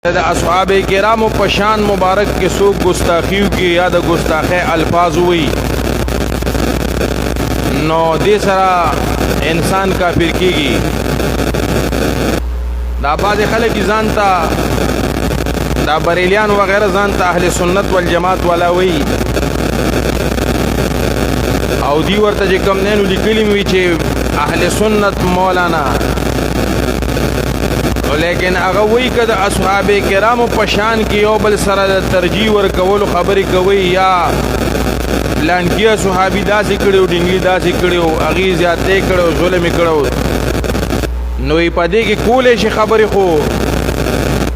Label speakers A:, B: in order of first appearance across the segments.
A: د اصحاب کرامو په شان مبارک کې څوک ګستاخیو کې یا د ګستاخی الفاظ وي نو دې سره انسان کافر کیږي. دا بعض خلک ځان ته دا بریلیان وغیرہ ځان ته اهل سنت والجماعت والا وي او دی ورته چې کوم نن لیکلی وي چې اهل سنت مولانا، لیکن هغه وی که د اصحاب کرامو په شان کې یو بل سره د ترجیح ورکولو خبرې کوي یا لانکیه صحابي داسې کړي ډینګي داسې کړي هغې زیاتې کړي ظلم یې کړی نو یې په دې کې کولی شي خبرې، خو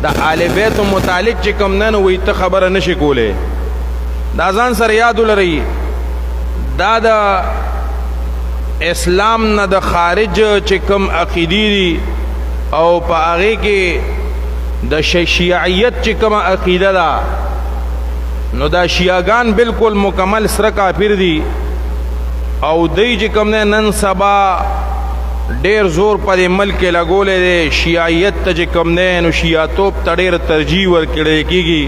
A: د اهل بیتو متعلق چې کوم نه وي ته خبره نشي کولی. دا ځان سره یاد ولرئ، دا د اسلام نه د خارج چې کوم عقیدې دي او په هغې کې د شیعیت چې کومه عقیده ده نو دا شیعاګان بالکل مکمل سره کافر دي او دوی چې کوم نه نن سبا ډېر زور په دې ملک کې لګولی دی شیعیت ته چې کوم دی نو شیعتوب ته ډېر ترجیح ورکړی کېږي.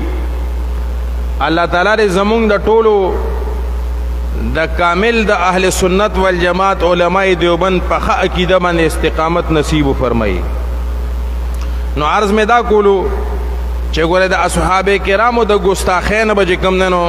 A: الله تعالی دې زمونږ د ټولو د کامل د اهل سنت والجماعت علماء دیوبند په ښه عقیده باندې استقامت نصیب وفرمایي. نو عرض میں دا کولو چې ګوره د اصحاب کرامو د ګستاخۍ نه به چې کوم دی نو